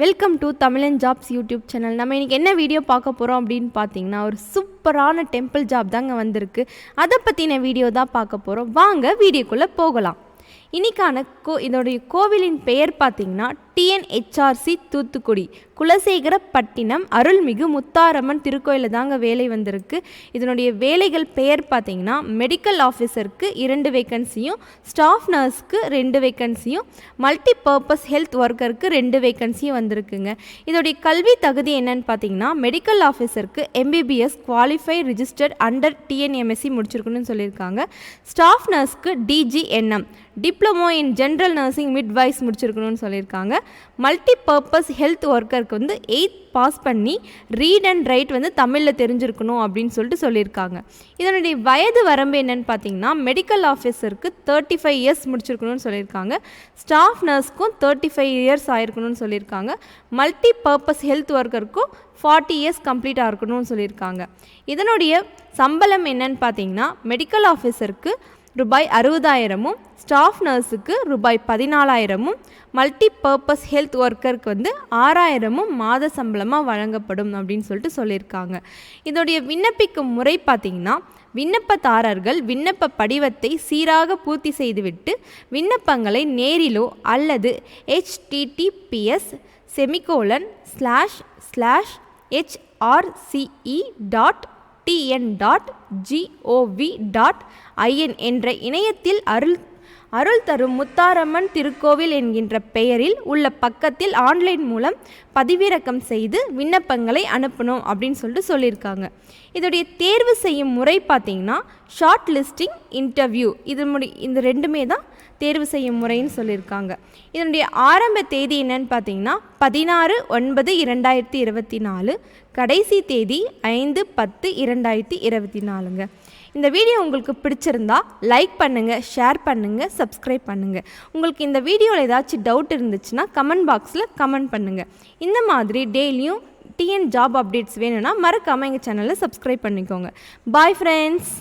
Welcome to தமிழன் jobs YouTube channel. நம்ம இன்றைக்கி என்ன வீடியோ பார்க்க போகிறோம் அப்படின்னு பார்த்தீங்கன்னா, ஒரு சூப்பரான டெம்பிள் ஜாப் தாங்க வந்திருக்கு. அதை பற்றின வீடியோ தான் பார்க்க போகிறோம். வாங்க வீடியோக்குள்ளே போகலாம். இன்றைக்கான இதோடைய கோவிலின் பெயர் பார்த்திங்கன்னா டிஎன்ஹெச்ஆர்சி தூத்துக்குடி குலசேகரப்பட்டினம் அருள்மிகு முத்தாரம்மன் திருக்கோயிலில் தாங்க வேலை வந்திருக்கு. இதனுடைய வேலைகள் பெயர் பார்த்திங்கன்னா மெடிக்கல் ஆஃபீஸருக்கு 2 வேக்கன்சியும், ஸ்டாஃப் நர்ஸ்க்கு 2 வேக்கன்சியும், மல்டி பர்பஸ் ஹெல்த் ஒர்க்கருக்கு 2 வேக்கன்சியும் வந்திருக்குங்க. இதோடைய கல்வி தகுதி என்னன்னு பார்த்தீங்கன்னா, மெடிக்கல் ஆஃபீஸருக்கு MBBS qualify registered under TNMSC முடிச்சிருக்கணும்னு சொல்லியிருக்காங்க. ஸ்டாஃப் நர்ஸ்க்கு DGNM diploma in general nursing midwives முடிச்சிருக்கணும்னு சொல்லியிருக்காங்க. மல்டி பர்பஸ் ஹெல்த் ஒர்க்கருக்கு 8th பாஸ் பண்ணி ரீட் அண்ட் ரைட் தமிழில் தெரிஞ்சிருக்கணும் அப்படின்னு சொல்லியிருக்காங்க. இதனுடைய வயது வரம்பு என்னன்னு பார்த்தீங்கன்னா, மெடிக்கல் ஆஃபீஸருக்கு 35 இயர்ஸ் முடிச்சிருக்கணும்னு சொல்லியிருக்காங்க. ஸ்டாஃப் நர்ஸ்க்கும் 35 இயர்ஸ் ஆயிருக்கணும்னு சொல்லியிருக்காங்க. மல்டி பர்பஸ் ஹெல்த் ஒர்க்கருக்கும் 40 இயர்ஸ் கம்ப்ளீட்டாக இருக்கணும்னு சொல்லியிருக்காங்க. இதனுடைய சம்பளம் என்னன்னு பார்த்தீங்கன்னா, மெடிக்கல் ஆஃபீஸருக்கு ரூபாய் 60,000, ஸ்டாஃப் நர்ஸுக்கு ரூபாய் 14,000, மல்டி பர்பஸ் ஹெல்த் ஒர்க்கருக்கு 6,000 மாத சம்பளமாக வழங்கப்படும் அப்படின்னு சொல்லியிருக்காங்க. இதோடைய விண்ணப்பிக்கும் முறை பார்த்திங்கன்னா, விண்ணப்பதாரர்கள் விண்ணப்ப படிவத்தை சீராக பூர்த்தி செய்துவிட்டு விண்ணப்பங்களை நேரிலோ அல்லது https://hrce.tn.gov.in என்ற இணையத்தில் அருள் தரும் முத்தாரம்மன் திருக்கோவில் என்கின்ற பெயரில் உள்ள பக்கத்தில் ஆன்லைன் மூலம் பதிவிறக்கம் செய்து விண்ணப்பங்களை அனுப்பணும் அப்படின்னு சொல்லியிருக்காங்க. இதோடைய தேர்வு செய்யும் முறை பார்த்திங்கன்னா, ஷார்ட் லிஸ்டிங், இன்டர்வியூ, இந்த ரெண்டுமே தான் தேர்வு செய்யும் முறைன்னு சொல்லியிருக்காங்க. இதனுடைய ஆரம்ப தேதி என்னன்னு பார்த்தீங்கன்னா 16/9/2024, கடைசி தேதி 5/10/2024ங்க. இந்த வீடியோ உங்களுக்கு பிடிச்சிருந்தா லைக் பண்ணுங்கள், ஷேர் பண்ணுங்கள், சப்ஸ்கிரைப் பண்ணுங்கள். உங்களுக்கு இந்த வீடியோவில் ஏதாச்சும் டவுட் இருந்துச்சுன்னா கமெண்ட் பாக்ஸில் கமெண்ட் பண்ணுங்கள். இந்த மாதிரி டெய்லியும் டிஎன் ஜாப் அப்டேட்ஸ் வேணும்னா மறக்காமல் எங்கள் சேனலை சப்ஸ்கிரைப் பண்ணிக்கோங்க. Bye friends.